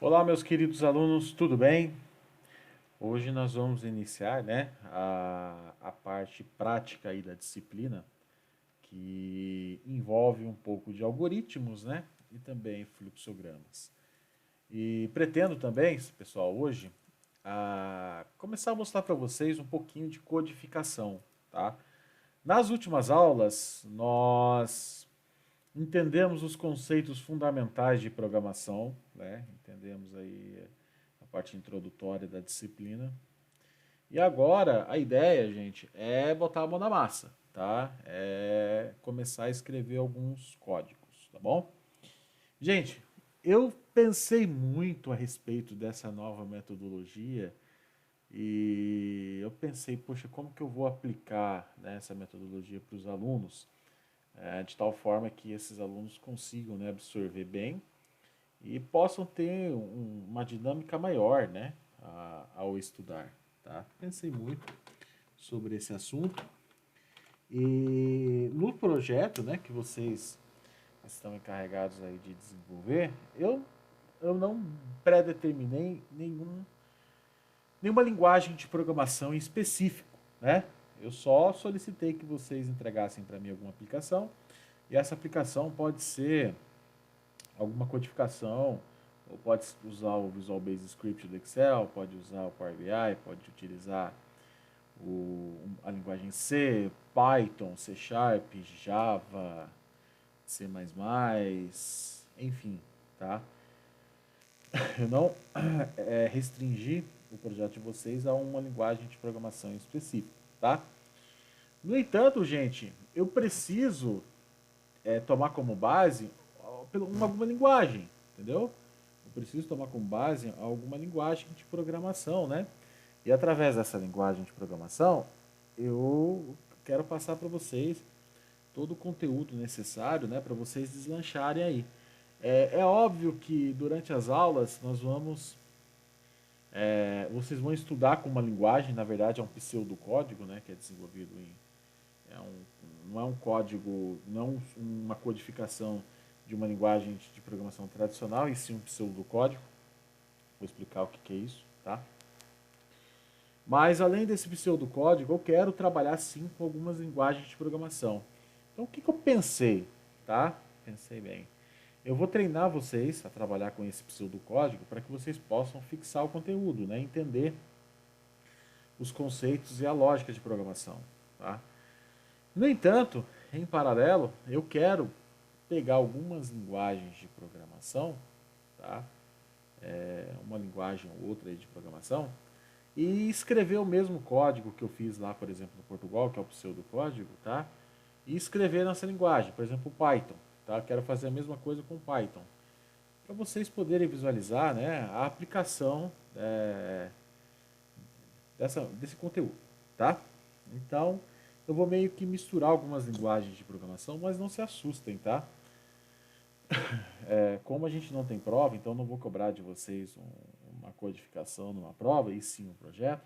Olá, meus queridos alunos, tudo bem? Hoje nós vamos iniciar, a parte prática aí da disciplina, que envolve um pouco de algoritmos, né, e também fluxogramas. E pretendo também, pessoal, hoje, começar a mostrar para vocês um pouquinho de codificação, tá? Nas últimas aulas, nós entendemos os conceitos fundamentais de programação, né? Entendemos aí a parte introdutória da disciplina. E agora a ideia, gente, é botar a mão na massa, tá? É começar a escrever alguns códigos, tá bom? Gente, eu pensei muito a respeito dessa nova metodologia e eu pensei, poxa, como que eu vou aplicar, né, essa metodologia para os alunos, de tal forma que esses alunos consigam, né, absorver bem e possam ter uma dinâmica maior, né, ao estudar, tá? Pensei muito sobre esse assunto e no projeto, né, que vocês estão encarregados aí de desenvolver, eu não pré-determinei nenhuma linguagem de programação em específico, né? Eu só solicitei que vocês entregassem para mim alguma aplicação e essa aplicação pode ser alguma codificação, ou pode usar o Visual Basic Script do Excel, pode usar o Power BI, pode utilizar a linguagem C, Python, C Sharp, Java, C++, enfim, tá? Eu não restringi o projeto de vocês a uma linguagem de programação específica, tá? No entanto, gente, eu preciso tomar como base alguma linguagem, entendeu? Eu preciso tomar como base alguma linguagem de programação, né? E através dessa linguagem de programação, eu quero passar para vocês todo o conteúdo necessário, né, para vocês deslancharem aí. É óbvio que durante as aulas vocês vão estudar com uma linguagem, na verdade é um pseudocódigo, né, que é desenvolvido não é um código, não uma codificação de uma linguagem de programação tradicional, e sim um pseudocódigo. Vou explicar o que é isso, tá? Mas além desse pseudocódigo, eu quero trabalhar sim com algumas linguagens de programação. Então o que eu pensei, tá? Pensei bem. Eu vou treinar vocês a trabalhar com esse pseudocódigo para que vocês possam fixar o conteúdo, né? Entender os conceitos e a lógica de programação, tá? No entanto, em paralelo, eu quero pegar algumas linguagens de programação, tá? Uma linguagem ou outra aí de programação, e escrever o mesmo código que eu fiz lá, por exemplo, no Portugal, que é o pseudocódigo, tá? E escrever nessa linguagem, por exemplo, o Python, tá? Quero fazer a mesma coisa com o Python, para vocês poderem visualizar, né, a aplicação desse conteúdo, tá? Então, eu vou meio que misturar algumas linguagens de programação, mas não se assustem, tá? Como a gente não tem prova, então não vou cobrar de vocês uma codificação numa prova, e sim um projeto.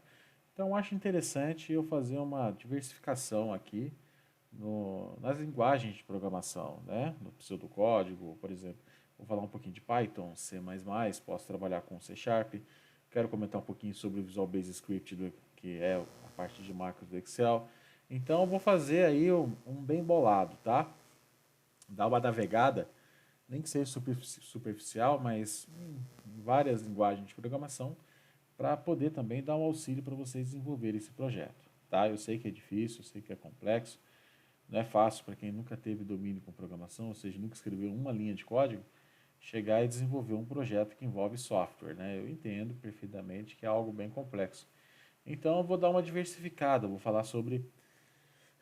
Então, acho interessante eu fazer uma diversificação aqui nas linguagens de programação, né? No pseudocódigo, por exemplo. Vou falar um pouquinho de Python, C++, posso trabalhar com C Sharp. Quero comentar um pouquinho sobre o Visual Basic Script, que é a parte de macros do Excel. Então, eu vou fazer aí um bem bolado, tá? Dar uma navegada, nem que seja superficial, mas em várias linguagens de programação, para poder também dar um auxílio para vocês desenvolverem esse projeto, tá? Eu sei que é difícil, eu sei que é complexo, não é fácil para quem nunca teve domínio com programação, ou seja, nunca escreveu uma linha de código, chegar e desenvolver um projeto que envolve software, né? Eu entendo perfeitamente que é algo bem complexo. Então eu vou dar uma diversificada, vou falar sobre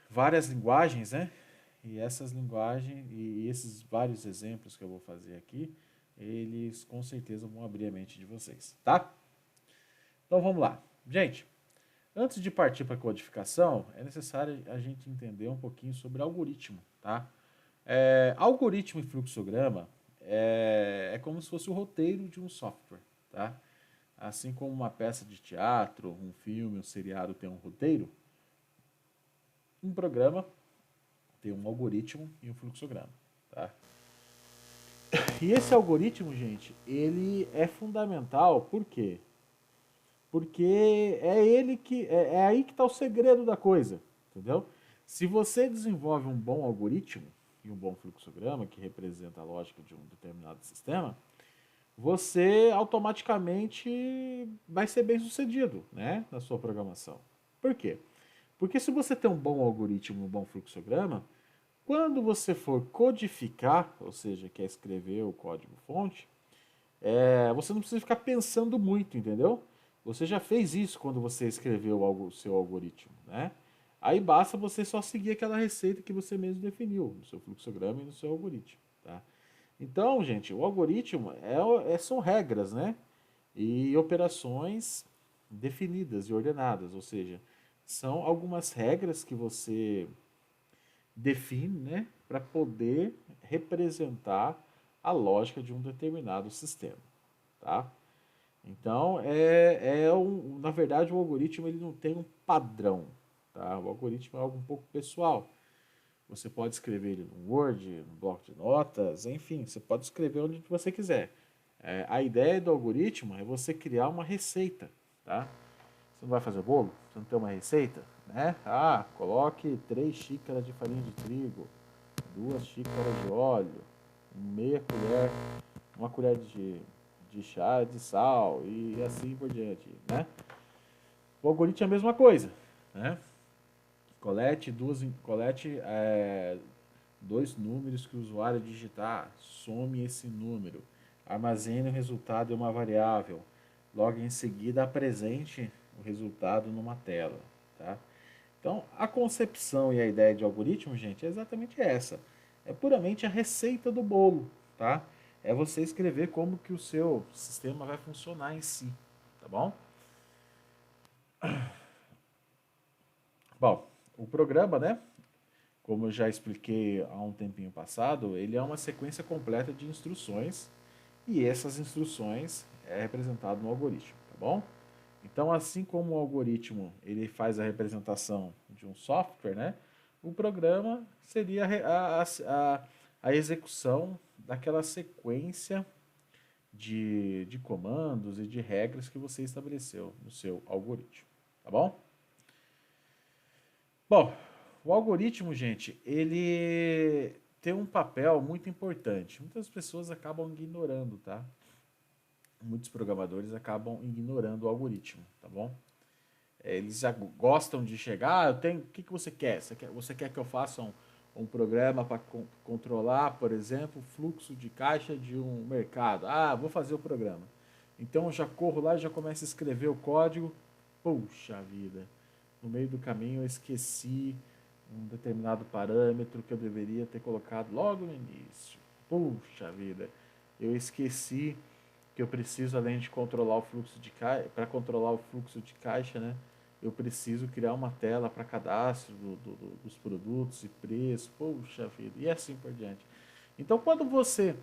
várias linguagens, né? E essas linguagens e esses vários exemplos que eu vou fazer aqui, eles com certeza vão abrir a mente de vocês, tá? Então vamos lá. Gente, antes de partir para a codificação, é necessário a gente entender um pouquinho sobre algoritmo, tá? Algoritmo e fluxograma é como se fosse o roteiro de um software, tá? Assim como uma peça de teatro, um filme, um seriado tem um roteiro, um programa tem um algoritmo e um fluxograma, tá? E esse algoritmo, gente, ele é fundamental, por quê? Porque é ele que é aí que está o segredo da coisa, entendeu? Se você desenvolve um bom algoritmo e um bom fluxograma que representa a lógica de um determinado sistema, você automaticamente vai ser bem sucedido, né, na sua programação. Por quê? Porque se você tem um bom algoritmo, um bom fluxograma, quando você for codificar, ou seja, quer escrever o código-fonte, você não precisa ficar pensando muito, entendeu? Você já fez isso quando você escreveu o seu algoritmo, né? Aí basta você só seguir aquela receita que você mesmo definiu no seu fluxograma e no seu algoritmo, tá? Então, gente, o algoritmo são regras, né? E operações definidas e ordenadas, ou seja, são algumas regras que você define, né, para poder representar a lógica de um determinado sistema, tá? Então, na verdade, o algoritmo ele não tem um padrão, tá? O algoritmo é algo um pouco pessoal. Você pode escrever ele no Word, no bloco de notas, enfim, você pode escrever onde você quiser. A ideia do algoritmo é você criar uma receita, tá? Você não vai fazer bolo? Você não tem uma receita? Né? Ah, coloque 3 xícaras de farinha de trigo, 2 xícaras de óleo, meia colher, uma colher de chá de sal e assim por diante, né? O algoritmo é a mesma coisa, né? Colete dois números que o usuário digitar, some esse número, armazene o resultado em uma variável, logo em seguida apresente o resultado numa tela, tá? Então, a concepção e a ideia de algoritmo, gente, é exatamente essa. É puramente a receita do bolo, tá? É você escrever como que o seu sistema vai funcionar em si, tá bom? Bom, o programa, né? Como eu já expliquei há um tempinho passado, ele é uma sequência completa de instruções e essas instruções é representado no algoritmo, tá bom? Então, assim como o algoritmo ele faz a representação de um software, né? O programa seria a execução daquela sequência de comandos e de regras que você estabeleceu no seu algoritmo, tá bom? Bom, o algoritmo, gente, ele tem um papel muito importante. Muitas pessoas acabam ignorando, tá? Muitos programadores acabam ignorando o algoritmo, tá bom? Eles já gostam de chegar, eu tenho, o que, que você quer? Você quer que eu faça um programa para controlar, por exemplo, o fluxo de caixa de um mercado? Ah, vou fazer o programa. Então eu já corro lá e já começo a escrever o código. Puxa vida, no meio do caminho eu esqueci um determinado parâmetro que eu deveria ter colocado logo no início. Puxa vida, eu esqueci que eu preciso, além de controlar o fluxo de caixa, para controlar o fluxo de caixa, né? Eu preciso criar uma tela para cadastro dos produtos e preço, poxa vida, e assim por diante. Então, quando você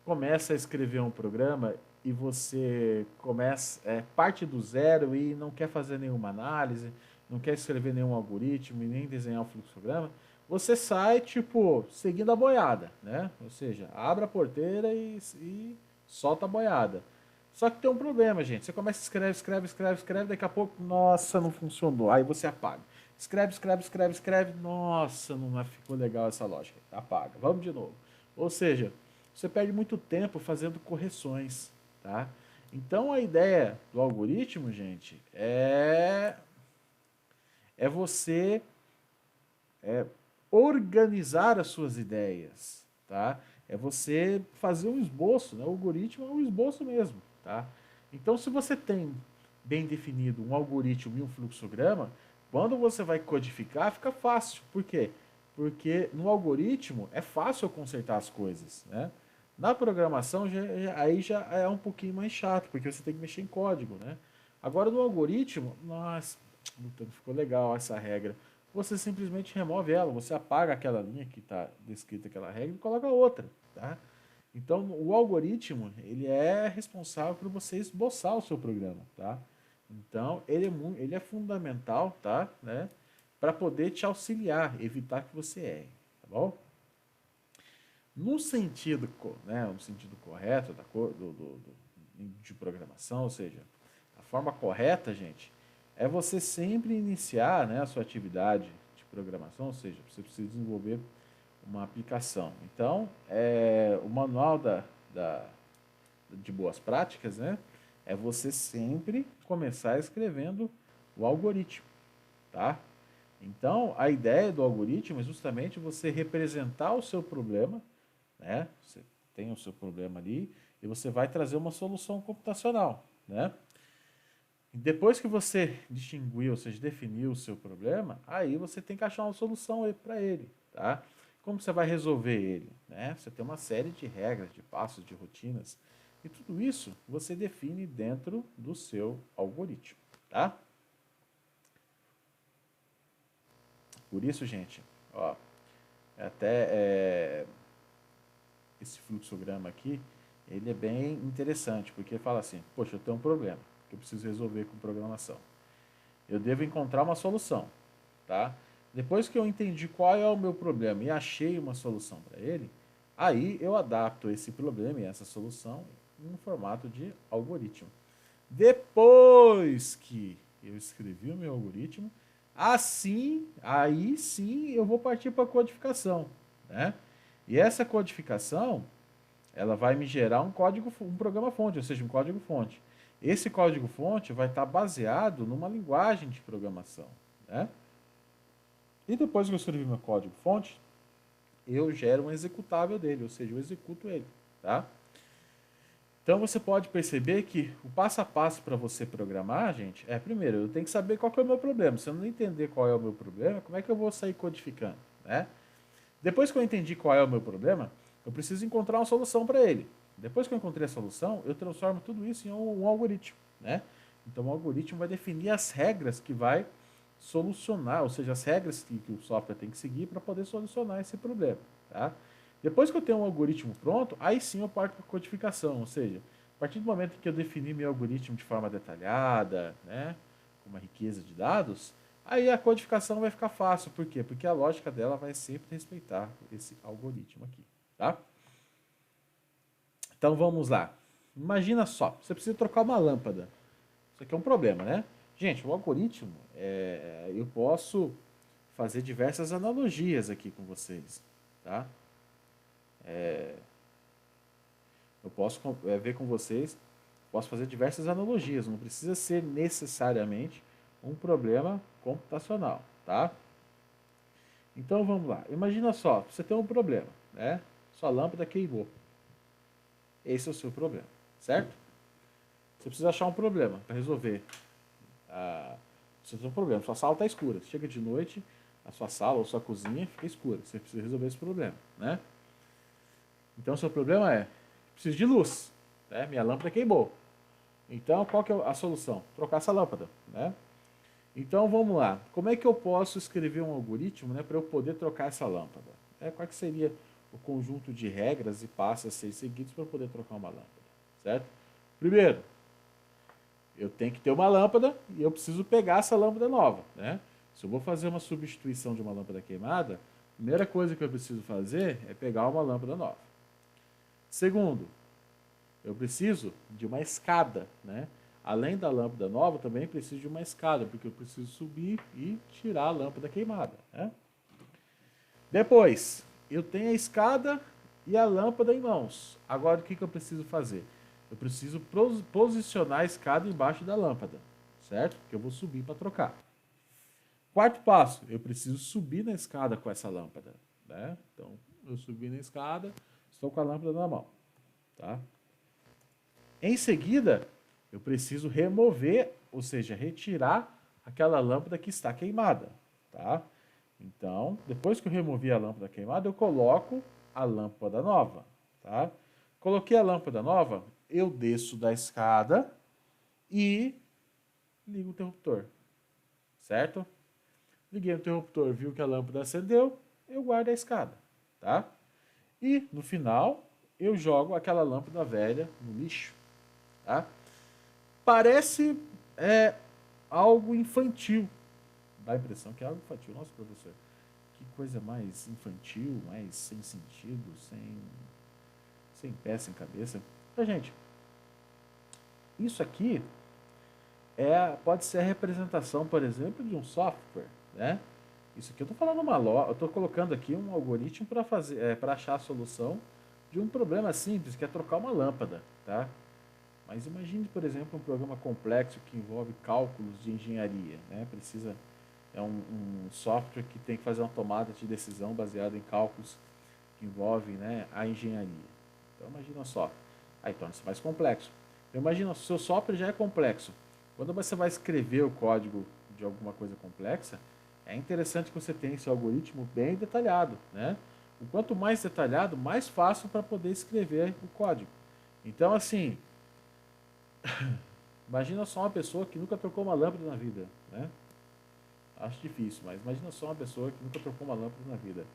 começa a escrever um programa e você começa parte do zero e não quer fazer nenhuma análise, não quer escrever nenhum algoritmo e nem desenhar um fluxograma, você sai, tipo, seguindo a boiada, né? Ou seja, abre a porteira e solta a boiada. Só que tem um problema, gente. Você começa a escreve, daqui a pouco, nossa, não funcionou. Aí você apaga. Escreve, nossa, não ficou legal essa lógica. Apaga. Vamos de novo. Ou seja, você perde muito tempo fazendo correções, tá? Então a ideia do algoritmo, gente, é você organizar as suas ideias, tá? É você fazer um esboço, né? O algoritmo é um esboço mesmo, tá? Então, se você tem bem definido um algoritmo e um fluxograma, quando você vai codificar, fica fácil. Por quê? Porque no algoritmo é fácil eu consertar as coisas, né? Na programação, aí já é um pouquinho mais chato, porque você tem que mexer em código, né? Agora, no algoritmo, nossa, não ficou legal essa regra. Você simplesmente remove ela, você apaga aquela linha que está descrita aquela regra e coloca outra, tá? Então, o algoritmo, ele é responsável por você esboçar o seu programa, tá? Então, ele é fundamental, tá? Né? Para poder te auxiliar, evitar que você erre, tá bom? No sentido, né, no sentido correto de programação, ou seja, a forma correta, gente, é você sempre iniciar, né, a sua atividade de programação, ou seja, você precisa desenvolver uma aplicação. Então, o manual de boas práticas, né, é você sempre começar escrevendo o algoritmo, tá? Então, a ideia do algoritmo é justamente você representar o seu problema, né? Você tem o seu problema ali e você vai trazer uma solução computacional, né? E depois que você distinguiu, ou seja, definiu o seu problema, aí você tem que achar uma solução para ele, tá? Como você vai resolver ele, né? Você tem uma série de regras, de passos, de rotinas, e tudo isso você define dentro do seu algoritmo, tá? Por isso, gente, ó, até esse fluxograma aqui, ele é bem interessante, porque fala assim, poxa, eu tenho um problema que eu preciso resolver com programação. Eu devo encontrar uma solução, tá? Depois que eu entendi qual é o meu problema e achei uma solução para ele, aí eu adapto esse problema e essa solução em um formato de algoritmo. Depois que eu escrevi o meu algoritmo, aí sim eu vou partir para a codificação, né? E essa codificação, ela vai me gerar um programa fonte, ou seja, um código fonte. Esse código fonte vai estar baseado numa linguagem de programação, né? E depois que eu escrevi meu código fonte, eu gero um executável dele, ou seja, eu executo ele, tá? Então você pode perceber que o passo a passo para você programar, gente, primeiro, eu tenho que saber qual que é o meu problema. Se eu não entender qual é o meu problema, como é que eu vou sair codificando, né? Depois que eu entendi qual é o meu problema, eu preciso encontrar uma solução para ele. Depois que eu encontrei a solução, eu transformo tudo isso em um algoritmo, né? Então o algoritmo vai definir as regras que vai solucionar, ou seja, as regras que o software tem que seguir para poder solucionar esse problema, tá? Depois que eu tenho um algoritmo pronto, aí sim eu parto para a codificação, ou seja, a partir do momento que eu defini meu algoritmo de forma detalhada, né, com uma riqueza de dados, aí a codificação vai ficar fácil. Por quê? Porque a lógica dela vai sempre respeitar esse algoritmo aqui, tá? Então vamos lá. Imagina só, você precisa trocar uma lâmpada. Isso aqui é um problema, né? Gente, o algoritmo, eu posso fazer diversas analogias aqui com vocês, tá? Eu posso ver com vocês, posso fazer diversas analogias, não precisa ser necessariamente um problema computacional, tá? Então vamos lá. Imagina só, você tem um problema, né? Sua lâmpada queimou. Esse é o seu problema, certo? Você precisa achar um problema para resolver. Você tem um problema, sua sala está escura. Chega de noite, a sua sala ou sua cozinha fica escura. Você precisa resolver esse problema, né? Então o seu problema preciso de luz, né? Minha lâmpada queimou. Então qual que é a solução? Trocar essa lâmpada, né? Então vamos lá. Como é que eu posso escrever um algoritmo, né, para eu poder trocar essa lâmpada? Qual que seria o conjunto de regras e passos a ser seguidos para poder trocar uma lâmpada? Certo? Primeiro, eu tenho que ter uma lâmpada e eu preciso pegar essa lâmpada nova, né? Se eu vou fazer uma substituição de uma lâmpada queimada, a primeira coisa que eu preciso fazer é pegar uma lâmpada nova. Segundo, eu preciso de uma escada, né? Além da lâmpada nova, também preciso de uma escada, porque eu preciso subir e tirar a lâmpada queimada, né? Depois, eu tenho a escada e a lâmpada em mãos. Agora, o que eu preciso fazer? Eu preciso posicionar a escada embaixo da lâmpada, certo? Porque eu vou subir para trocar. Quarto passo, eu preciso subir na escada com essa lâmpada, né? Então, eu subi na escada, estou com a lâmpada na mão, tá? Em seguida, eu preciso remover, ou seja, retirar aquela lâmpada que está queimada, tá? Então, depois que eu removi a lâmpada queimada, eu coloco a lâmpada nova, tá? Coloquei a lâmpada nova, eu desço da escada e ligo o interruptor, certo? Liguei o interruptor, viu que a lâmpada acendeu, eu guardo a escada, tá? E, no final, eu jogo aquela lâmpada velha no lixo, tá? Parece algo infantil. Dá a impressão que é algo infantil. Nossa, professor, Que coisa mais infantil, mais sem sentido, sem pé, sem cabeça. Então, gente, isso aqui pode ser a representação, por exemplo, de um software, né? Isso aqui eu estou falando eu estou colocando aqui um algoritmo para fazer, para achar a solução de um problema simples, que é trocar uma lâmpada, tá? Mas imagine, por exemplo, um programa complexo que envolve cálculos de engenharia, né? Um software que tem que fazer uma tomada de decisão baseada em cálculos que envolvem, né, a engenharia. Então imagina só, aí torna-se mais complexo. Então, imagina, o seu software já é complexo. Quando você vai escrever o código de alguma coisa complexa, é interessante que você tenha esse algoritmo bem detalhado, né? O quanto mais detalhado, mais fácil para poder escrever o código. Então, assim, imagina só uma pessoa que nunca trocou uma lâmpada na vida, né? Acho difícil, mas imagina só uma pessoa que nunca trocou uma lâmpada na vida.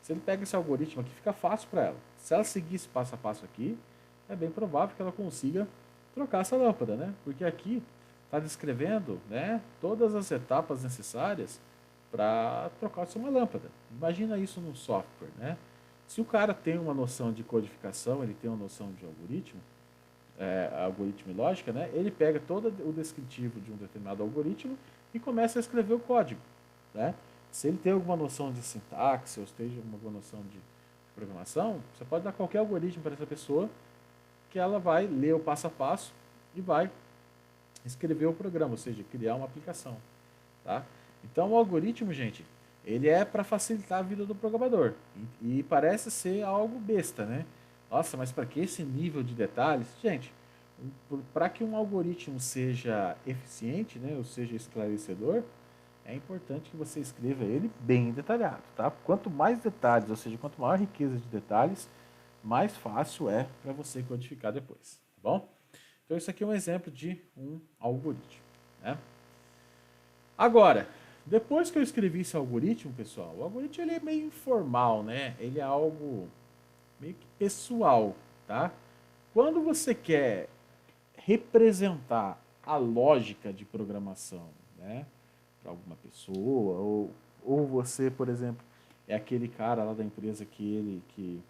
Se ele pega esse algoritmo aqui, fica fácil para ela. Se ela seguir esse passo a passo aqui, é bem provável que ela consiga trocar essa lâmpada, né? Porque aqui está descrevendo, né, todas as etapas necessárias para trocar-se uma lâmpada. Imagina isso num software, né? Se o cara tem uma noção de codificação, ele tem uma noção de algoritmo, algoritmo e lógica, né? Ele pega todo o descritivo de um determinado algoritmo e começa a escrever o código, né? Se ele tem alguma noção de sintaxe, ou esteja alguma noção de programação, você pode dar qualquer algoritmo para essa pessoa que ela vai ler o passo a passo e vai escrever o programa, ou seja, criar uma aplicação, tá? Então o algoritmo, gente, ele é para facilitar a vida do programador e parece ser algo besta, né? Nossa, mas para que esse nível de detalhes? Gente, para que um algoritmo seja eficiente, né, ou seja esclarecedor, é importante que você escreva ele bem detalhado, tá? Quanto mais detalhes, ou seja, quanto maior riqueza de detalhes, mais fácil é para você codificar depois, tá bom? Então isso aqui é um exemplo de um algoritmo, né? Agora, depois que eu escrevi esse algoritmo, pessoal, o algoritmo ele é meio informal, né? Ele é algo meio que pessoal, tá? Quando você quer representar a lógica de programação, né, para alguma pessoa, ou você, por exemplo, é aquele cara lá da empresa que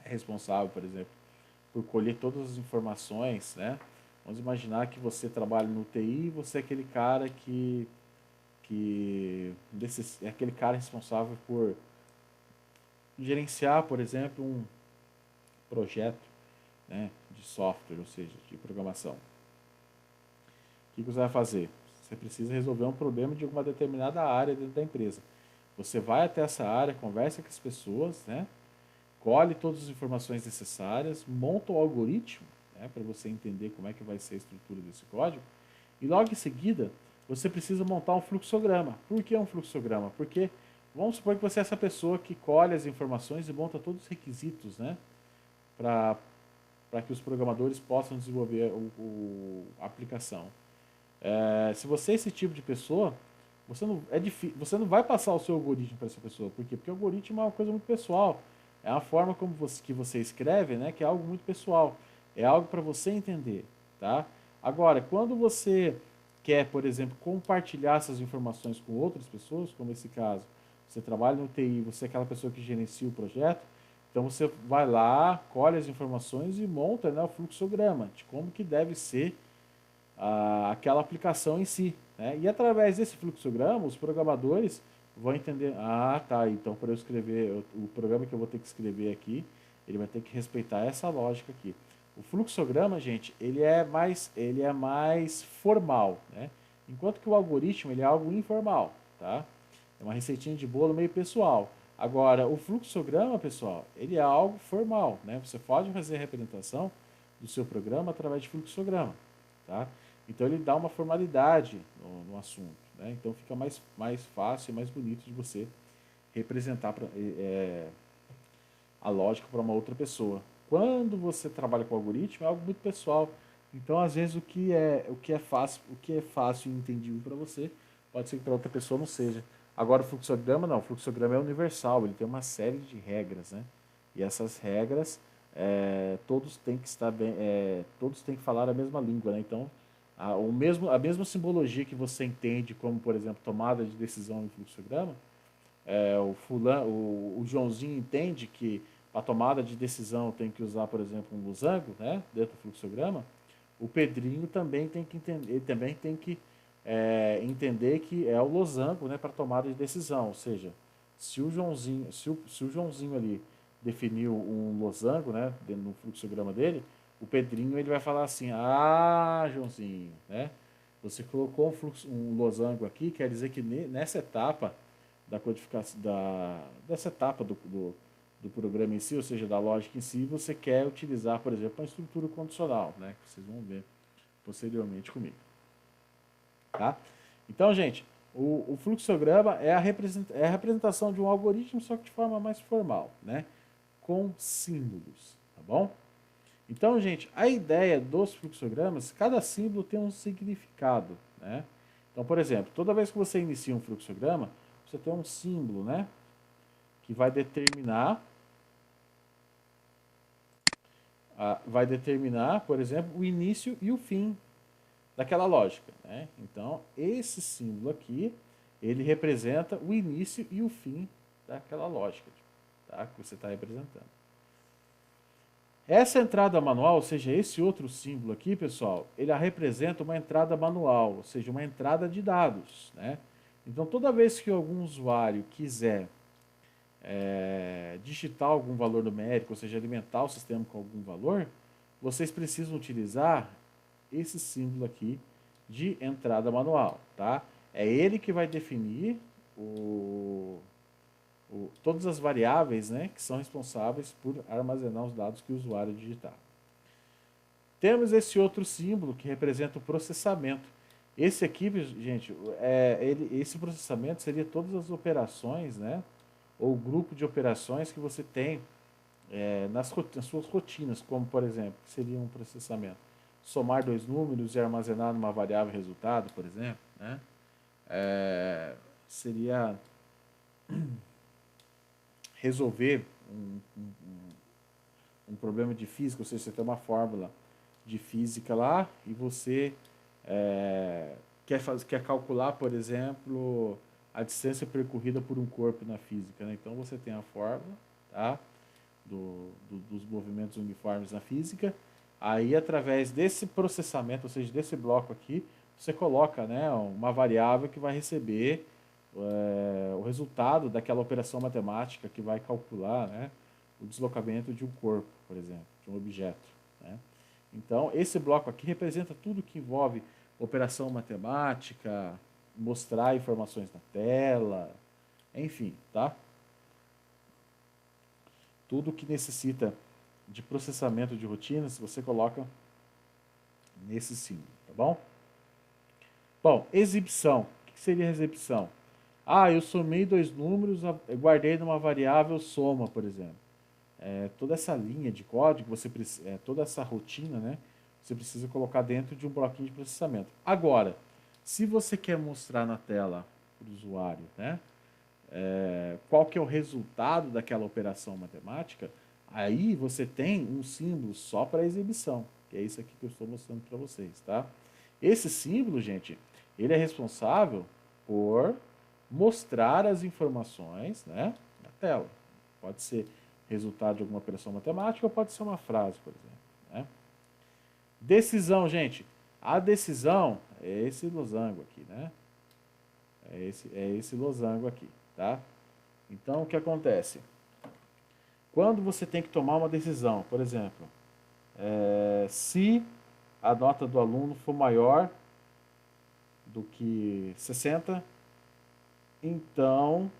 é responsável, por exemplo, por colher todas as informações, né? Vamos imaginar que você trabalha no TI e você é aquele cara é aquele cara responsável por gerenciar, por exemplo, um projeto, né, de software, ou seja, de programação. O que você vai fazer? Você precisa resolver um problema de uma determinada área dentro da empresa. Você vai até essa área, conversa com as pessoas, né? Colhe todas as informações necessárias, monta o algoritmo, né, para você entender como é que vai ser a estrutura desse código, e logo em seguida você precisa montar um fluxograma. Por que um fluxograma? Porque vamos supor que você é essa pessoa que colhe as informações e monta todos os requisitos, né, para que os programadores possam desenvolver a aplicação. Se você é esse tipo de pessoa, você não vai passar o seu algoritmo para essa pessoa. Por quê? Porque o algoritmo é uma coisa muito pessoal. É uma forma como que você escreve, né, que é algo muito pessoal. É algo para você entender, tá? Agora, quando você quer, por exemplo, compartilhar essas informações com outras pessoas, como esse caso, você trabalha no TI, você é aquela pessoa que gerencia o projeto, então você vai lá, colhe as informações e monta, né, o fluxograma de como que deve ser aquela aplicação em si, né? E através desse fluxograma, os programadores vão entender, tá, então para eu escrever, o programa que eu vou ter que escrever aqui, ele vai ter que respeitar essa lógica aqui. O fluxograma, gente, ele é mais formal, né? Enquanto que o algoritmo, ele é algo informal, tá? É uma receitinha de bolo meio pessoal. Agora, o fluxograma, pessoal, ele é algo formal, né? Você pode fazer a representação do seu programa através de fluxograma, tá? Então ele dá uma formalidade no assunto, né? Então fica mais fácil e mais bonito de você representar a lógica para uma outra pessoa. Quando você trabalha com algoritmo é algo muito pessoal. Então às vezes o que é fácil e entendível para você pode ser que para outra pessoa não seja. Agora o fluxograma não, o fluxograma é universal, ele tem uma série de regras, né? E essas regras todos têm que estar bem, todos têm que falar a mesma língua, né? Então a mesma simbologia que você entende como, por exemplo, tomada de decisão em fluxograma, o Joãozinho entende que a tomada de decisão tem que usar, por exemplo, um losango, né, dentro do fluxograma, o Pedrinho também tem que entender, ele também tem que entender que é o losango, né, para tomada de decisão. Ou seja, se o Joãozinho ali definiu um losango, né, dentro do fluxograma dele, o Pedrinho ele vai falar assim: ah, Joãozinho, né, você colocou um losango aqui, quer dizer que nessa etapa da codificação, dessa etapa do programa em si, ou seja, da lógica em si, você quer utilizar, por exemplo, uma estrutura condicional, né, que vocês vão ver posteriormente comigo. Tá? Então, gente, o fluxograma é a representação de um algoritmo, só que de forma mais formal, né, com símbolos, tá bom? Então, gente, a ideia dos fluxogramas, cada símbolo tem um significado, né? Então, por exemplo, toda vez que você inicia um fluxograma, você tem um símbolo, né, que vai determinar, por exemplo, o início e o fim daquela lógica, né? Então, esse símbolo aqui, ele representa o início e o fim daquela lógica, tá, que você está representando. Essa entrada manual, ou seja, esse outro símbolo aqui, pessoal, ele representa uma entrada manual, ou seja, uma entrada de dados, né? Então, toda vez que algum usuário quiser digitar algum valor numérico, ou seja, alimentar o sistema com algum valor, vocês precisam utilizar esse símbolo aqui de entrada manual, tá? É ele que vai definir todas as variáveis, né, que são responsáveis por armazenar os dados que o usuário digitar. Temos esse outro símbolo que representa o processamento. Esse aqui, gente, esse processamento seria todas as operações, né, ou grupo de operações que você tem nas suas rotinas, como, por exemplo, que seria um processamento. Somar dois números e armazenar numa variável resultado, por exemplo, né? Seria resolver um problema de física, ou seja, você tem uma fórmula de física lá e você quer calcular, por exemplo, a distância percorrida por um corpo na física, né? Então você tem a fórmula, tá, dos movimentos uniformes na física. Aí, através desse processamento, ou seja, desse bloco aqui, você coloca, né, uma variável que vai receber o resultado daquela operação matemática que vai calcular, né, o deslocamento de um corpo, por exemplo, de um objeto, né? Então, esse bloco aqui representa tudo que envolve operação matemática, mostrar informações na tela, enfim, tá? Tudo que necessita de processamento de rotinas, você coloca nesse símbolo, tá bom? Bom, exibição. O que seria exibição? Ah, eu somei dois números, guardei numa variável soma, por exemplo. Toda essa linha de código, toda essa rotina, né, você precisa colocar dentro de um bloquinho de processamento. Agora, se você quer mostrar na tela para o usuário, né, qual que é o resultado daquela operação matemática, aí você tem um símbolo só para exibição, que é isso aqui que eu estou mostrando para vocês, tá? Esse símbolo, gente, ele é responsável por mostrar as informações, né, na tela. Pode ser resultado de alguma operação matemática ou pode ser uma frase, por exemplo, né? Decisão, gente. A decisão é esse losango aqui, né? É esse losango aqui, tá? Então, o que acontece? Quando você tem que tomar uma decisão, por exemplo, se a nota do aluno for maior do que 60, então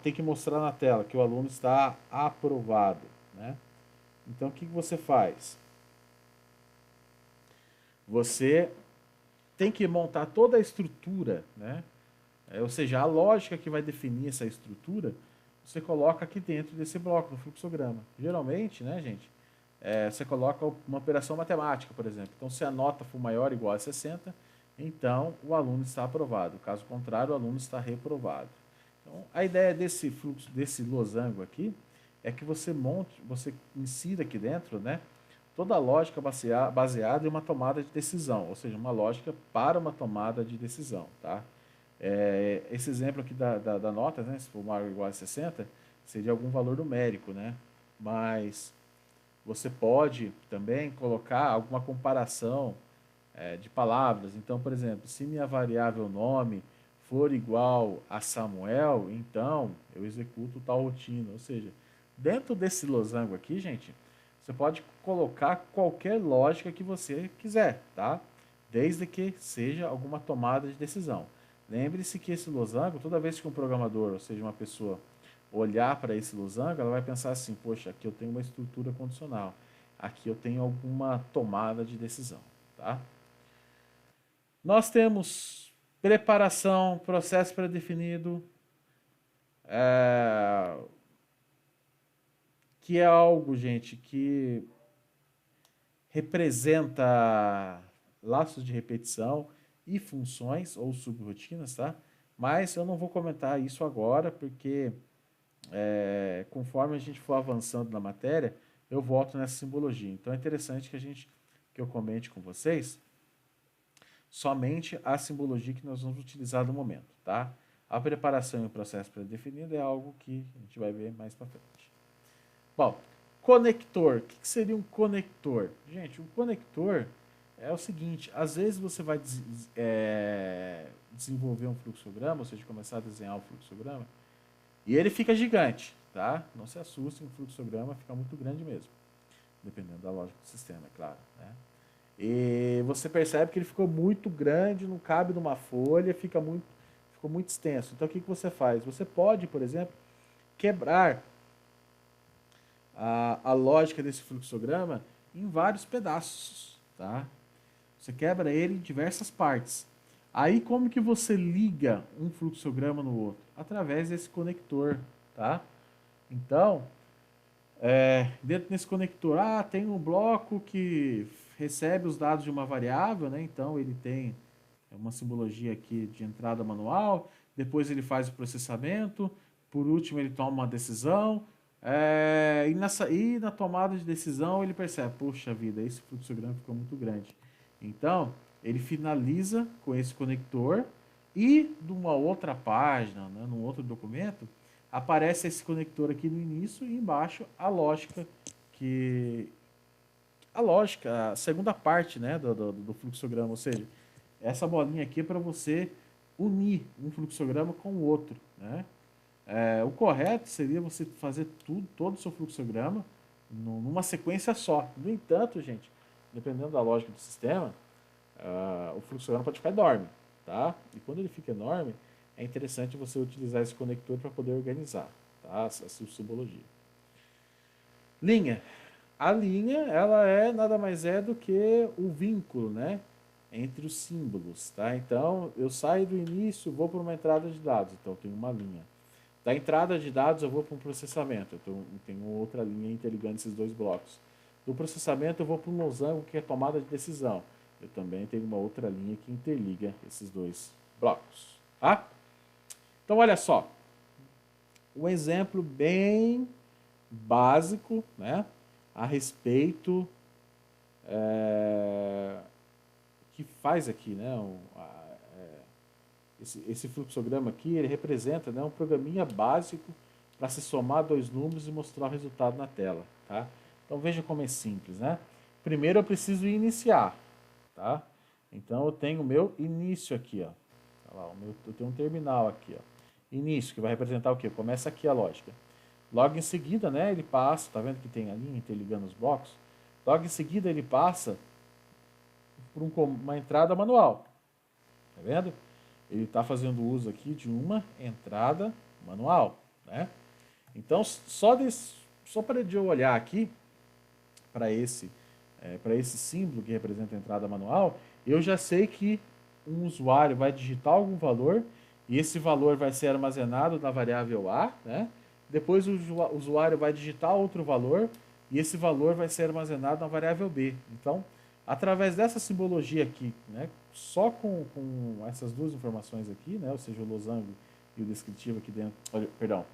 tem que mostrar na tela que o aluno está aprovado, né? Então, o que você faz? Você tem que montar toda a estrutura, né? Ou seja, a lógica que vai definir essa estrutura, você coloca aqui dentro desse bloco, no fluxograma. Geralmente, né, gente, você coloca uma operação matemática, por exemplo. Então, se a nota for maior ou igual a 60, então o aluno está aprovado. Caso contrário, o aluno está reprovado. Então, a ideia desse fluxo, desse losango aqui, é que você insira aqui dentro, né, toda a lógica baseada em uma tomada de decisão, ou seja, uma lógica para uma tomada de decisão, tá? Esse exemplo aqui da nota, né, se for maior ou igual a 60, seria algum valor numérico, né? Mas você pode também colocar alguma comparação de palavras. Então, por exemplo, se minha variável nome for igual a Samuel, então eu executo tal rotina. Ou seja, dentro desse losango aqui, gente, você pode colocar qualquer lógica que você quiser, tá? Desde que seja alguma tomada de decisão. Lembre-se que esse losango, toda vez que um programador, ou seja, uma pessoa, olhar para esse losango, ela vai pensar assim: poxa, aqui eu tenho uma estrutura condicional, aqui eu tenho alguma tomada de decisão, tá? Nós temos preparação, processo pré-definido, que é algo, gente, que representa laços de repetição e funções ou subrotinas, tá? Mas eu não vou comentar isso agora, porque conforme a gente for avançando na matéria, eu volto nessa simbologia. Então é interessante que eu comente com vocês somente a simbologia que nós vamos utilizar no momento, tá? A preparação e o processo pré-definido é algo que a gente vai ver mais para frente. Bom, conector. O que seria um conector? Gente, um conector é o seguinte: às vezes você vai desenvolver um fluxograma, ou seja, começar a desenhar um fluxograma, e ele fica gigante, tá? Não se assustem, o fluxograma fica muito grande mesmo, dependendo da lógica do sistema, é claro, né? E você percebe que ele ficou muito grande, não cabe numa folha, ficou muito extenso. Então o que você faz? Você pode, por exemplo, quebrar a lógica desse fluxograma em vários pedaços, tá? Você quebra ele em diversas partes. Aí como que você liga um fluxograma no outro? Através desse conector, tá? Então, dentro desse conector, tem um bloco que recebe os dados de uma variável, né? Então ele tem uma simbologia aqui de entrada manual, depois ele faz o processamento, por último ele toma uma decisão, e na tomada de decisão ele percebe: puxa vida, esse fluxograma ficou muito grande. Então, ele finaliza com esse conector e de uma outra página, né, num outro documento, aparece esse conector aqui no início e embaixo a segunda parte, né, do fluxograma, ou seja, essa bolinha aqui é para você unir um fluxograma com o outro, né? O correto seria você fazer todo o seu fluxograma numa sequência só. No entanto, gente, dependendo da lógica do sistema, o fluxograma pode ficar enorme, tá? E quando ele fica enorme, é interessante você utilizar esse conector para poder organizar, tá? Essa simbologia. Linha. A linha, ela nada mais é do que o vínculo, né, entre os símbolos, tá? Então, eu saio do início, vou para uma entrada de dados, então eu tenho uma linha. Da entrada de dados, eu vou para um processamento, eu tenho outra linha interligando esses dois blocos. Do processamento, eu vou para um losango, que é tomada de decisão. Eu também tenho uma outra linha que interliga esses dois blocos, tá? Então, olha só, um exemplo bem básico, né, a respeito que faz aqui, né, esse fluxograma aqui, ele representa, né, um programinha básico para se somar dois números e mostrar o resultado na tela, tá? Então veja como é simples, né? Primeiro eu preciso iniciar, tá? Então eu tenho o meu início aqui, ó. Olha lá, eu tenho um terminal aqui, ó. Início, que vai representar o quê? Começa aqui a lógica. Logo em seguida, né, ele passa, tá vendo que tem a linha interligando os blocos? Logo em seguida ele passa por uma entrada manual, tá vendo? Ele está fazendo uso aqui de uma entrada manual, né? Então, só para eu olhar aqui para esse símbolo que representa a entrada manual, eu já sei que um usuário vai digitar algum valor e esse valor vai ser armazenado na variável A, né? Depois o usuário vai digitar outro valor e esse valor vai ser armazenado na variável B. Então, através dessa simbologia aqui, né, só com essas duas informações aqui, né, ou seja, o losango e o descritivo aqui dentro, perdão,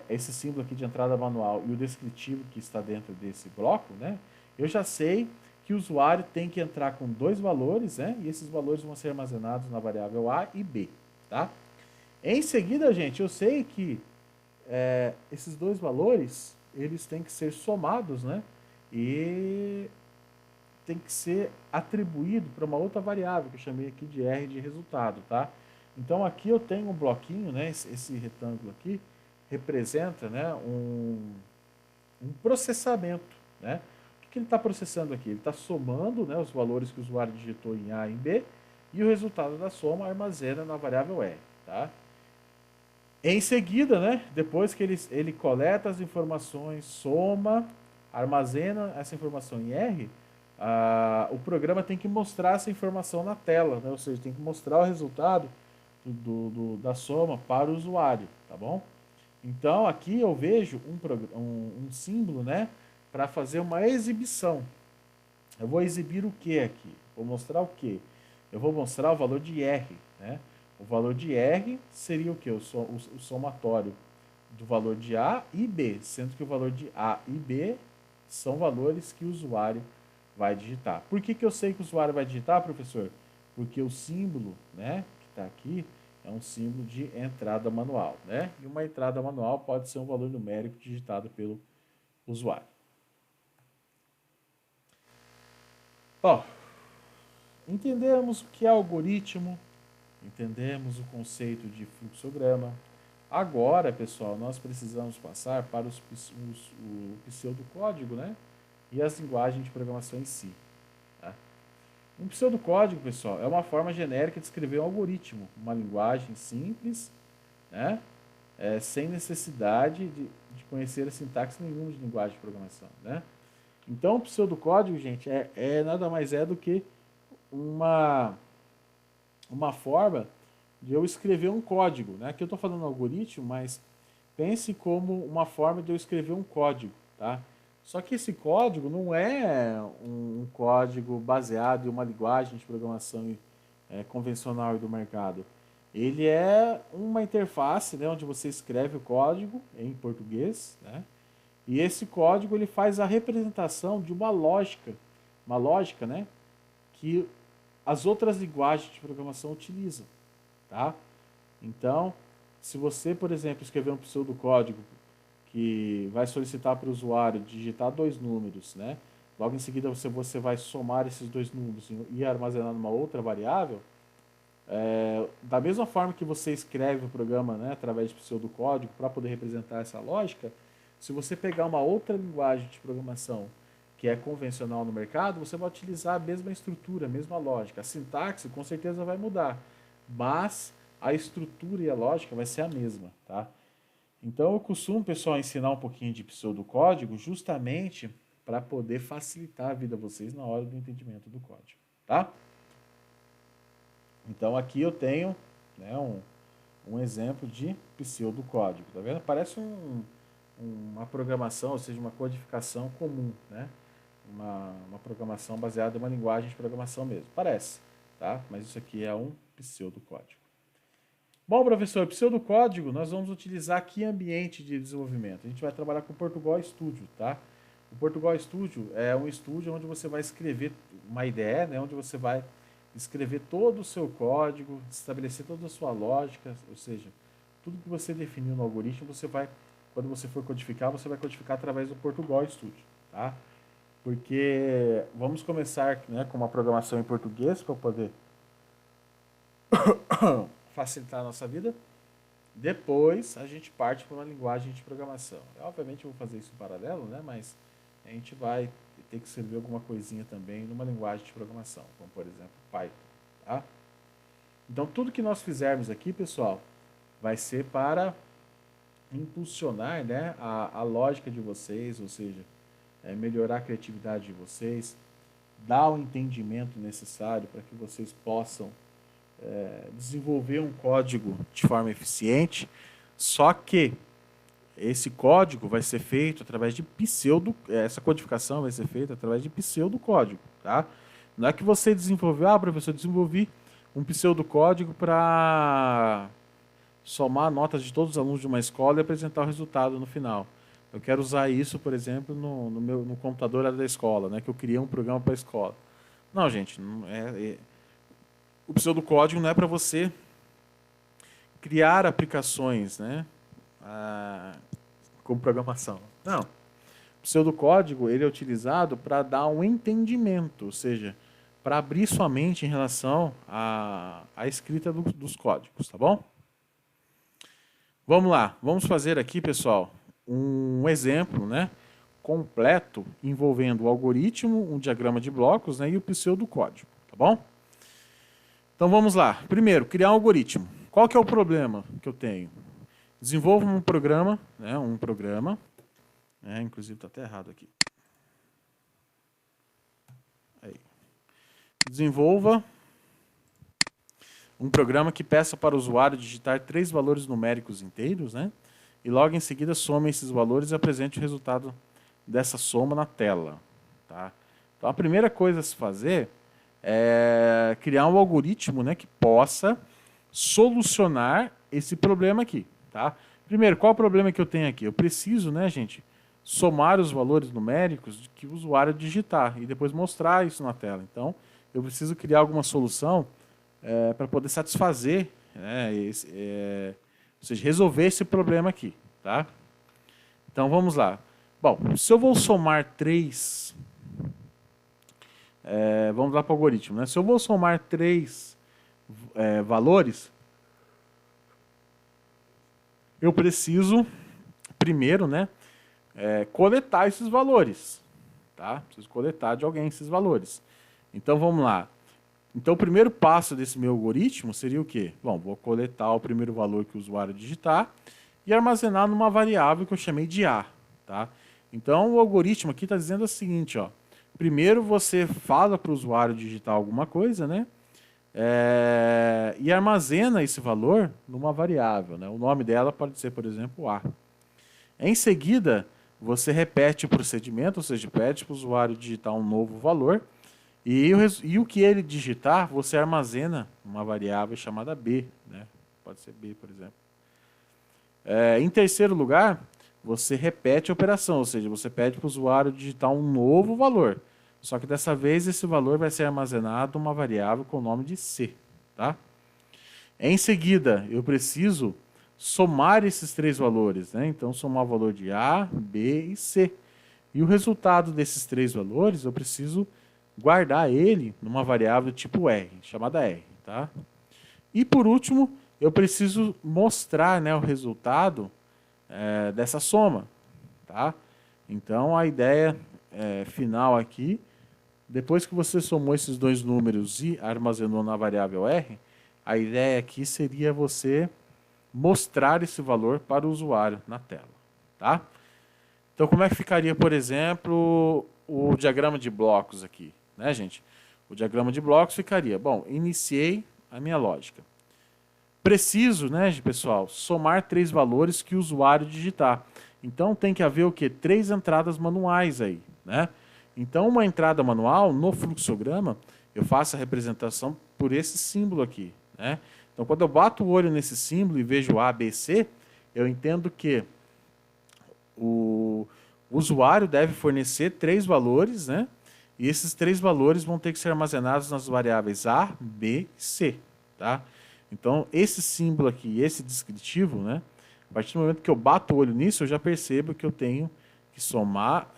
esse símbolo aqui de entrada manual e o descritivo que está dentro desse bloco, né, eu já sei que o usuário tem que entrar com dois valores, né, e esses valores vão ser armazenados na variável A e B, tá? Em seguida, gente, eu sei que esses dois valores, eles têm que ser somados, né? E tem que ser atribuído para uma outra variável, que eu chamei aqui de R de resultado, tá? Então, aqui eu tenho um bloquinho, né? Esse retângulo aqui representa, né, um processamento, né? O que ele está processando aqui? Ele está somando, né, os valores que o usuário digitou em A e em B e o resultado da soma armazena na variável R, tá? Em seguida, né, depois que ele coleta as informações, soma, armazena essa informação em R, o programa tem que mostrar essa informação na tela, né? Ou seja, tem que mostrar o resultado da soma para o usuário, tá bom? Então, aqui eu vejo um símbolo, né, para fazer uma exibição. Eu vou exibir o que aqui? Vou mostrar o que? Eu vou mostrar o valor de R, né? O valor de R seria o que? O somatório do valor de A e B, sendo que o valor de A e B são valores que o usuário vai digitar. Por que eu sei que o usuário vai digitar, professor? Porque o símbolo, né, que está aqui, é um símbolo de entrada manual, né? E uma entrada manual pode ser um valor numérico digitado pelo usuário. Bom, entendemos o que é algoritmo, entendemos o conceito de fluxograma. Agora, pessoal, nós precisamos passar para o pseudocódigo, né? E as linguagens de programação em si. Tá? Um pseudocódigo, pessoal, é uma forma genérica de escrever um algoritmo, uma linguagem simples, né? Sem necessidade de conhecer a sintaxe nenhuma de linguagem de programação, né? Então, o pseudocódigo, gente, nada mais é do que uma forma de eu escrever um código, né? Aqui eu estou falando algoritmo, mas pense como uma forma de eu escrever um código, tá? Só que esse código não é um código baseado em uma linguagem de programação convencional do mercado. Ele é uma interface, né, onde você escreve o código em português, né? E esse código ele faz a representação de uma lógica, né, que as outras linguagens de programação utilizam, tá? Então, se você, por exemplo, escrever um pseudocódigo que vai solicitar para o usuário digitar 2 números, né? Logo em seguida você vai somar esses 2 números e armazenar numa outra variável, da mesma forma que você escreve o programa, né, através de pseudocódigo para poder representar essa lógica, se você pegar uma outra linguagem de programação que é convencional no mercado, você vai utilizar a mesma estrutura, a mesma lógica. A sintaxe com certeza vai mudar, mas a estrutura e a lógica vai ser a mesma, tá? Então eu costumo, pessoal, ensinar um pouquinho de pseudocódigo justamente para poder facilitar a vida de vocês na hora do entendimento do código, tá? Então aqui eu tenho, né, um exemplo de pseudocódigo, tá vendo? Parece uma programação, ou seja, uma codificação comum, né? Uma programação baseada em uma linguagem de programação mesmo. Parece, tá? Mas isso aqui é um pseudocódigo. Bom, professor, pseudocódigo nós vamos utilizar que ambiente de desenvolvimento? A gente vai trabalhar com o Portugal Studio, tá? O Portugal Studio é um estúdio onde você vai escrever uma IDE, né? Onde você vai escrever todo o seu código, estabelecer toda a sua lógica, ou seja, tudo que você definiu no algoritmo, você vai, quando você for codificar, você vai codificar através do Portugal Studio, tá? Porque vamos começar, né, com uma programação em português para poder facilitar a nossa vida. Depois a gente parte para uma linguagem de programação. Obviamente eu vou fazer isso em paralelo, né, mas a gente vai ter que escrever alguma coisinha também numa linguagem de programação, como por exemplo Python, tá? Então tudo que nós fizermos aqui, pessoal, vai ser para impulsionar, né, a lógica de vocês, ou seja, melhorar a criatividade de vocês, dar o entendimento necessário para que vocês possam desenvolver um código de forma eficiente, só que esse código vai ser feito através de essa codificação vai ser feita através de pseudocódigo, tá? Não é que você desenvolveu, professor, eu desenvolvi um pseudocódigo para somar notas de todos os alunos de uma escola e apresentar o resultado no final. Eu quero usar isso, por exemplo, no computador da escola, né? Que eu criei um programa para a escola. Não, gente, o pseudocódigo não é para você criar aplicações, né, com programação. Não. O pseudocódigo ele é utilizado para dar um entendimento, ou seja, para abrir sua mente em relação à escrita dos códigos, tá bom? Vamos lá, vamos fazer aqui, pessoal, um exemplo, né, completo envolvendo o algoritmo, um diagrama de blocos, né, e o pseudocódigo, tá bom? Então vamos lá. Primeiro, criar um algoritmo. Qual que é o problema que eu tenho? Desenvolvo um programa, né, inclusive está até errado aqui. Aí. Desenvolva um programa que peça para o usuário digitar 3 valores numéricos inteiros, né? E logo em seguida soma esses valores e apresente o resultado dessa soma na tela. Tá? Então a primeira coisa a se fazer é criar um algoritmo, né, que possa solucionar esse problema aqui. Tá? Primeiro, qual é o problema que eu tenho aqui? Eu preciso, né, gente, somar os valores numéricos que o usuário digitar e depois mostrar isso na tela. Então, eu preciso criar alguma solução para poder satisfazer, né, ou seja, resolver esse problema aqui. Tá? Então, vamos lá. Bom, se eu vou somar 3... vamos lá para o algoritmo. Né? Se eu vou somar 3 valores, eu preciso, primeiro, né, coletar esses valores. Tá? Preciso coletar de alguém esses valores. Então, vamos lá. Então, o primeiro passo desse meu algoritmo seria o quê? Bom, vou coletar o primeiro valor que o usuário digitar e armazenar numa variável que eu chamei de A. Tá? Então, o algoritmo aqui está dizendo o seguinte, ó. Primeiro, você fala para o usuário digitar alguma coisa, né? E armazena esse valor numa variável. Né? O nome dela pode ser, por exemplo, A. Em seguida, você repete o procedimento, ou seja, pede para o usuário digitar um novo valor. E o que ele digitar, você armazena uma variável chamada B. Né? Pode ser B, por exemplo. Em terceiro lugar, você repete a operação, ou seja, você pede para o usuário digitar um novo valor. Só que dessa vez esse valor vai ser armazenado numa variável com o nome de C. Tá? Em seguida, eu preciso somar esses 3 valores. Né? Então, somar o valor de A, B e C. E o resultado desses 3 valores, eu preciso guardar ele numa variável do tipo R, chamada R. Tá? E por último, eu preciso mostrar, né, o resultado dessa soma. Tá? Então a ideia final aqui, depois que você somou esses 2 números e armazenou na variável R, a ideia aqui seria você mostrar esse valor para o usuário na tela. Tá? Então como é que ficaria, por exemplo, o diagrama de blocos aqui? Né, gente? O diagrama de blocos ficaria, bom, iniciei a minha lógica. Preciso, né, pessoal, somar 3 valores que o usuário digitar. Então tem que haver o quê? 3 entradas manuais aí. Né? Então uma entrada manual, no fluxograma, eu faço a representação por esse símbolo aqui. Né? Então quando eu bato o olho nesse símbolo e vejo A, B, C, eu entendo que o usuário deve fornecer 3 valores, né? E esses 3 valores vão ter que ser armazenados nas variáveis A, B e C. Tá? Então, esse símbolo aqui, esse descritivo, né? A partir do momento que eu bato o olho nisso, eu já percebo que eu tenho que somar,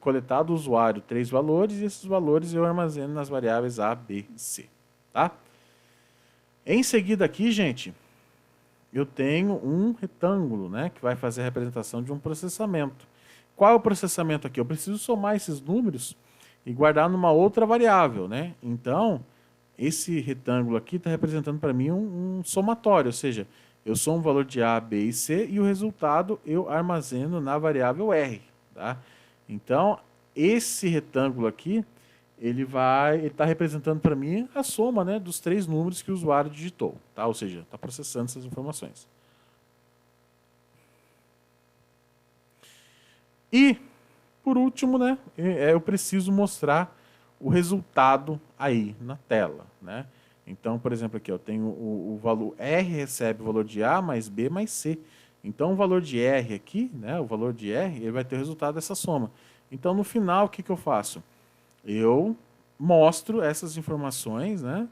coletar do usuário 3 valores, e esses valores eu armazeno nas variáveis A, B e C. Tá? Em seguida aqui, gente, eu tenho um retângulo, né? Que vai fazer a representação de um processamento. Qual é o processamento aqui? Eu preciso somar esses números e guardar numa outra variável, né? Então, esse retângulo aqui está representando para mim um somatório, ou seja, eu somo o valor de A, B e C e o resultado eu armazeno na variável R. Tá? Então, esse retângulo aqui, ele está representando para mim a soma, né, dos 3 números que o usuário digitou. Tá? Ou seja, está processando essas informações. E, por último, né, eu preciso mostrar o resultado aí na tela. Né? Então, por exemplo, aqui eu tenho o valor R recebe o valor de A mais B mais C. Então, o valor de R aqui, né, o valor de R, ele vai ter o resultado dessa soma. Então, no final, o que eu faço? Eu mostro essas informações, né,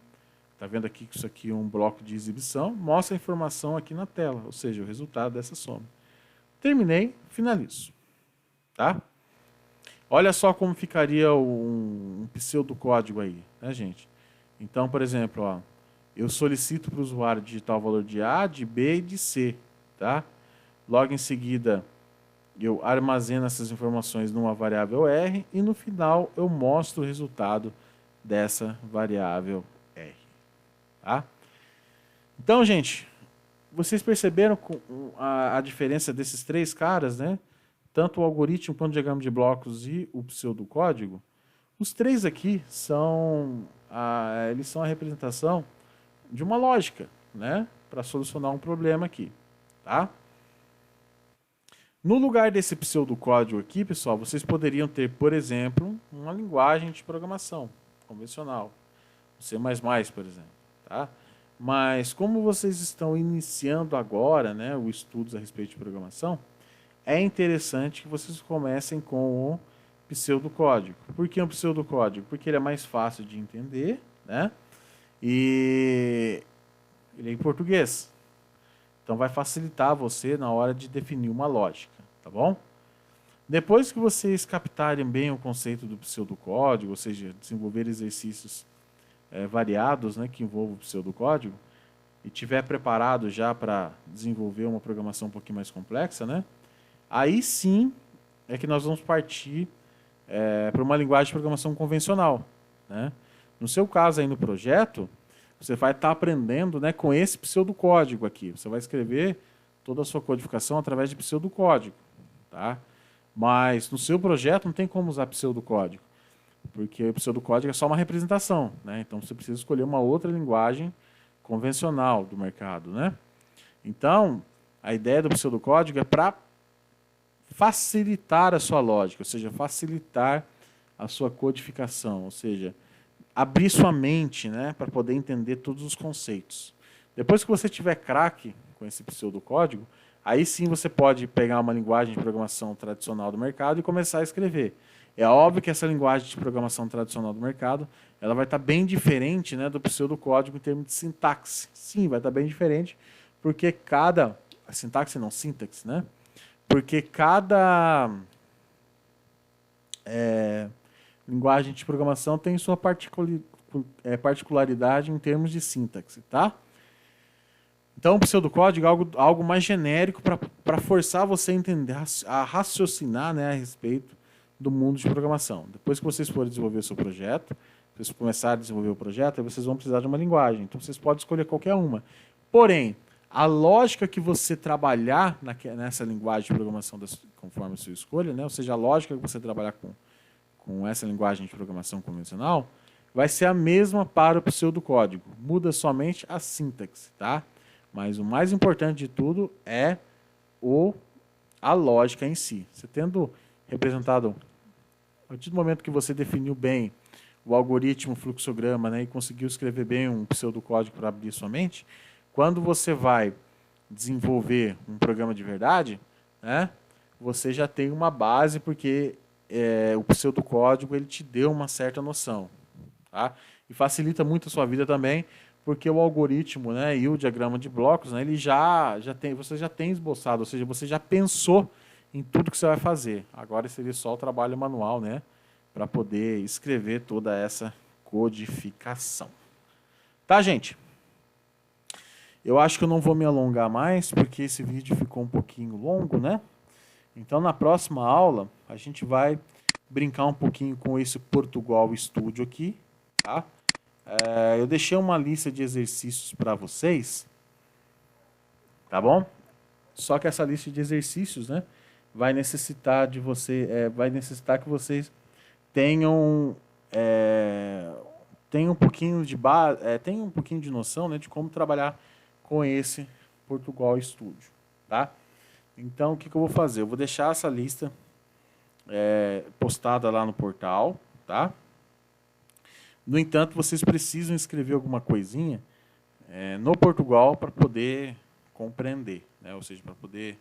Tá vendo aqui que isso aqui é um bloco de exibição, mostra a informação aqui na tela, ou seja, o resultado dessa soma. Terminei, finalizo. Tá? Olha só como ficaria um pseudocódigo aí, né, gente? Então, por exemplo, ó, eu solicito para o usuário digitar o valor de A, de B e de C. Tá? Logo em seguida, eu armazeno essas informações numa variável R e no final eu mostro o resultado dessa variável R. Tá? Então, gente, vocês perceberam a diferença desses três caras, né? Tanto o algoritmo quanto o diagrama de blocos e o pseudocódigo? Os três aqui eles são a representação de uma lógica, né? Para solucionar um problema aqui, tá? No lugar desse pseudocódigo aqui, pessoal, vocês poderiam ter, por exemplo, uma linguagem de programação convencional, C++, por exemplo, tá? Mas como vocês estão iniciando agora, né, os estudos a respeito de programação, é interessante que vocês comecem com o pseudocódigo. Por que um pseudocódigo? Porque ele é mais fácil de entender, né? E ele é em português. Então vai facilitar você na hora de definir uma lógica, tá bom? Depois que vocês captarem bem o conceito do pseudocódigo, ou seja, desenvolver exercícios variados, né, que envolvam o pseudocódigo, e tiver preparado já para desenvolver uma programação um pouquinho mais complexa, né, aí sim é que nós vamos partir para uma linguagem de programação convencional, né? No seu caso aí no projeto, você vai estar aprendendo, né, com esse pseudocódigo aqui. Você vai escrever toda a sua codificação através de pseudocódigo, tá? Mas no seu projeto não tem como usar pseudocódigo, porque o pseudocódigo é só uma representação, né? Então você precisa escolher uma outra linguagem convencional do mercado, né? Então, a ideia do pseudocódigo é para facilitar a sua lógica, ou seja, facilitar a sua codificação, ou seja, abrir sua mente, né, para poder entender todos os conceitos. Depois que você tiver craque com esse pseudocódigo, aí sim você pode pegar uma linguagem de programação tradicional do mercado e começar a escrever. É óbvio que essa linguagem de programação tradicional do mercado, ela vai estar bem diferente, né, do pseudocódigo em termos de sintaxe. Sim, vai estar bem diferente, porque cada... Sintaxe não, sintaxe, né? Porque cada linguagem de programação tem sua particularidade em termos de sintaxe, tá? Então, o pseudocódigo é algo mais genérico para forçar você a entender, a raciocinar, né, a respeito do mundo de programação. Depois que vocês forem desenvolver o seu projeto, vocês começarem a desenvolver o projeto, aí vocês vão precisar de uma linguagem. Então, vocês podem escolher qualquer uma. Porém, a lógica que você trabalhar nessa linguagem de programação conforme a sua escolha, né, ou seja, a lógica que você trabalhar com essa linguagem de programação convencional, vai ser a mesma para o pseudocódigo. Muda somente a sintaxe, tá? Mas o mais importante de tudo é a lógica em si. Você tendo representado, a partir do momento que você definiu bem o algoritmo, o fluxograma, né, e conseguiu escrever bem um pseudocódigo para abrir sua mente, quando você vai desenvolver um programa de verdade, né, você já tem uma base, porque o pseudocódigo ele te deu uma certa noção. Tá? E facilita muito a sua vida também, porque o algoritmo, né, e o diagrama de blocos, né, ele você já tem esboçado, ou seja, você já pensou em tudo que você vai fazer. Agora seria só o trabalho manual, né, para poder escrever toda essa codificação. Tá, gente? Eu acho que eu não vou me alongar mais, porque esse vídeo ficou um pouquinho longo, né? Então, na próxima aula, a gente vai brincar um pouquinho com esse Portugal Studio aqui, tá? Eu deixei uma lista de exercícios para vocês, tá bom? Só que essa lista de exercícios, né, vai necessitar que vocês tenham um pouquinho de tenham um pouquinho de noção, né, de como trabalhar com esse Portugal Studio, tá? Então, o que eu vou fazer? Eu vou deixar essa lista postada lá no portal, tá? No entanto, vocês precisam escrever alguma coisinha no Portugal para poder compreender, né? Ou seja, para poder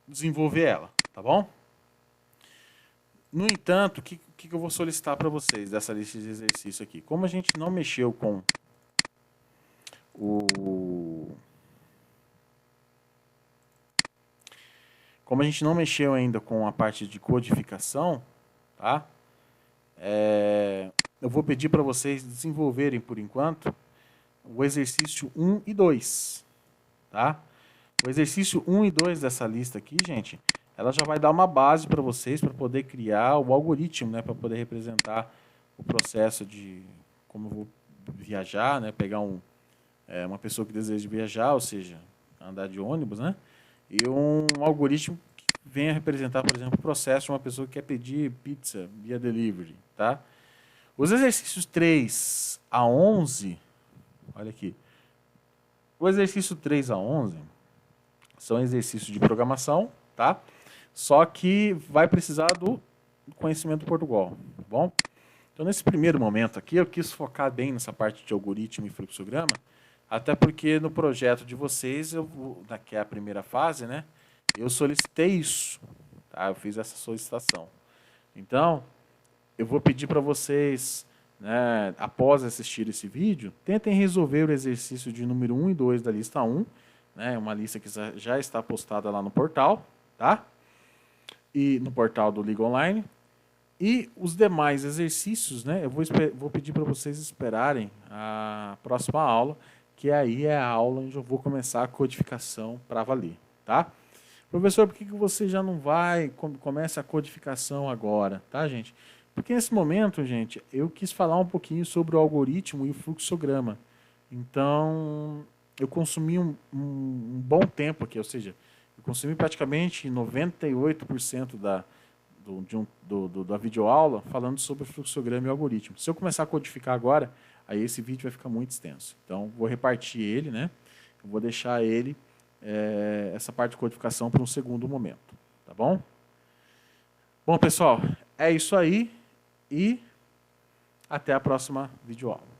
desenvolver ela, tá bom? No entanto, o que eu vou solicitar para vocês dessa lista de exercício aqui? Como a gente não mexeu com Como a gente não mexeu ainda com a parte de codificação, tá? Eu vou pedir para vocês desenvolverem, por enquanto, o exercício 1 e 2, tá? O exercício 1 e 2 dessa lista aqui, gente, ela já vai dar uma base para vocês para poder criar o algoritmo, né? Para poder representar o processo de como eu vou viajar, né? Pegar uma pessoa que deseja viajar, ou seja, andar de ônibus, né? E um algoritmo que venha representar, por exemplo, o processo de uma pessoa que quer pedir pizza via delivery, tá? Os exercícios 3 a 11, olha aqui. O exercício 3 a 11 são exercícios de programação, tá? Só que vai precisar do conhecimento do Portugal, tá bom? Então, nesse primeiro momento aqui, eu quis focar bem nessa parte de algoritmo e fluxograma, até porque no projeto de vocês, que é a primeira fase, né? Eu solicitei isso, tá? Eu fiz essa solicitação. Então, eu vou pedir para vocês, né, após assistir esse vídeo, tentem resolver o exercício de número 1 e 2 da lista 1, né? Uma lista que já está postada lá no portal, tá? E no portal do Liga Online. E os demais exercícios, né, eu vou pedir para vocês esperarem a próxima aula, que aí é a aula onde eu vou começar a codificação para valer, tá? Professor, por que você já não começa a codificação agora, tá, gente? Porque nesse momento, gente, eu quis falar um pouquinho sobre o algoritmo e o fluxograma. Então, eu consumi um bom tempo aqui, ou seja, eu consumi praticamente 98% da videoaula falando sobre o fluxograma e o algoritmo. Se eu começar a codificar agora, aí esse vídeo vai ficar muito extenso. Então, vou repartir ele, né? Eu vou deixar ele, essa parte de codificação, para um segundo momento. Tá bom? Bom, pessoal, é isso aí e até a próxima videoaula.